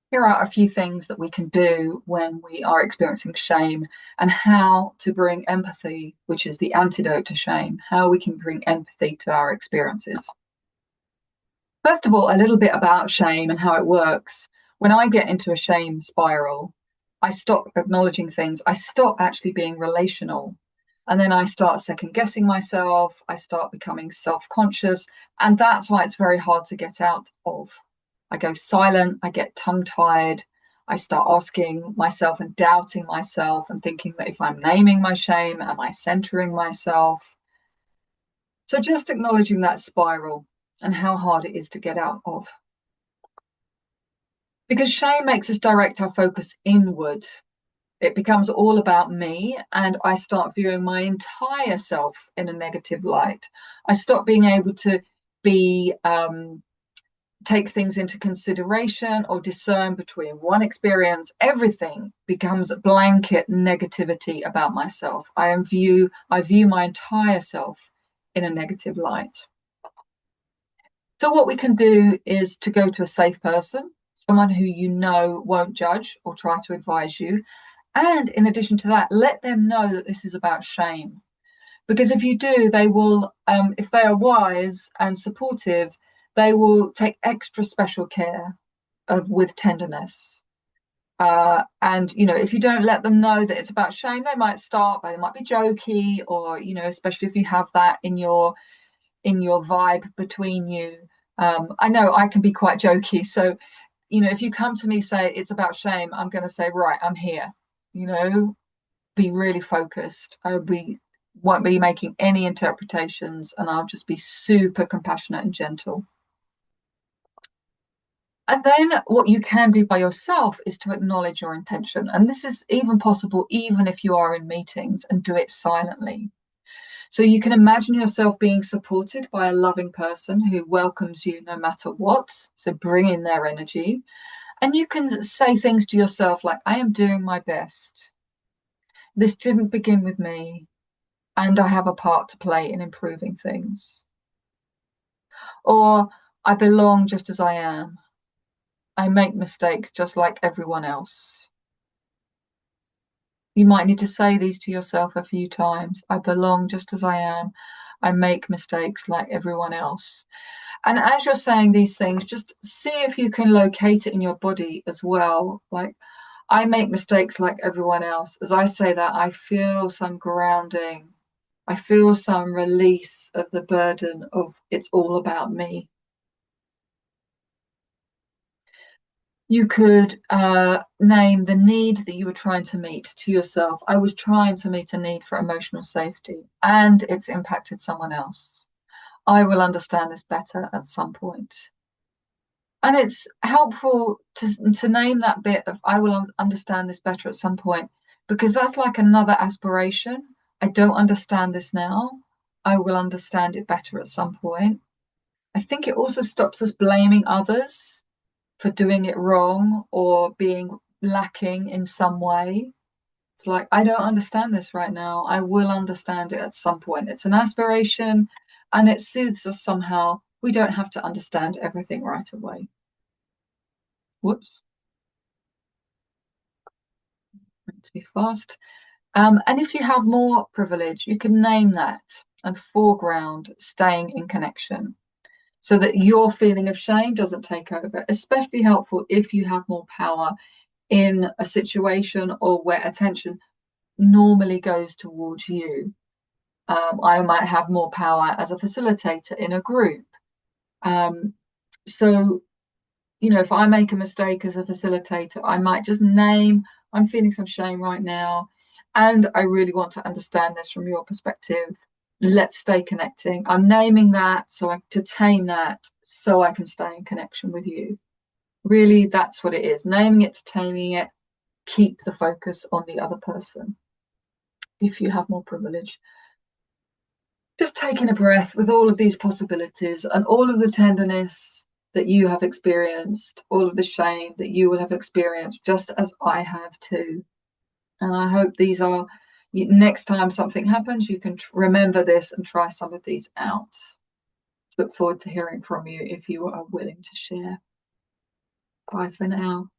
Here are a few things that we can do when we are experiencing shame and how to bring empathy, which is the antidote to shame, how we can bring empathy to our experiences. First of all, a little bit about shame and how it works. When I get into a shame spiral, I stop acknowledging things, I stop actually being relational. And then I start second guessing myself, I start becoming self conscious, and that's why it's very hard to get out of. I go silent, I get tongue tied, I start asking myself and doubting myself and thinking that if I'm naming my shame, am I centering myself? So just acknowledging that spiral and how hard it is to get out of. Because shame makes us direct our focus inward. It becomes all about me, and I start viewing my entire self in a negative light. I stop being able to be take things into consideration or discern between one experience. Everything becomes blanket negativity about myself. I view my entire self in a negative light. So what we can do is to go to a safe person, someone who you know won't judge or try to advise you. And in addition to that, let them know that this is about shame. Because if you do, they will, if they are wise and supportive, they will take extra special care with tenderness. And if you don't let them know that it's about shame, they might start, but they might be jokey, or especially if you have that in your vibe between you. I know I can be quite jokey, so if you come to me say it's about shame, I'm going to say, right, I'm here. Be really focused. Won't be making any interpretations, and I'll just be super compassionate and gentle. And then what you can do by yourself is to acknowledge your intention. And this is even possible even if you are in meetings, and do it silently. So you can imagine yourself being supported by a loving person who welcomes you no matter what. So bring in their energy. And you can say things to yourself like, I am doing my best. This didn't begin with me, and I have a part to play in improving things. Or I belong just as I am. I make mistakes just like everyone else. You might need to say these to yourself a few times. I belong just as I am. I make mistakes like everyone else. And as you're saying these things, just see if you can locate it in your body as well. Like, I make mistakes like everyone else. As I say that, I feel some grounding. I feel some release of the burden of it's all about me. You could name the need that you were trying to meet to yourself. I was trying to meet a need for emotional safety, and it's impacted someone else. I will understand this better at some point. And it's helpful to name that bit of I will understand this better at some point, because that's like another aspiration. I don't understand this now. I will understand it better at some point. I think it also stops us blaming others for doing it wrong or being lacking in some way. It's like, I don't understand this right now. I will understand it at some point. It's an aspiration, and it soothes us somehow. We don't have to understand everything right away. Whoops, to be fast. And if you have more privilege, you can name that and foreground staying in connection, so that your feeling of shame doesn't take over. Especially helpful if you have more power in a situation or where attention normally goes towards you. I might have more power as a facilitator in a group. So, if I make a mistake as a facilitator, I might just name, I'm feeling some shame right now, and I really want to understand this from your perspective. Let's stay connecting. I'm naming that to tame that so I can stay in connection with you. Really, that's what it is. Naming it to taming it. Keep the focus on the other person if you have more privilege. Just taking a breath with all of these possibilities and all of the tenderness that you have experienced, all of the shame that you will have experienced, just as I have too. And I hope these are, next time something happens, you can remember this and try some of these out. Look forward to hearing from you if you are willing to share. Bye for now.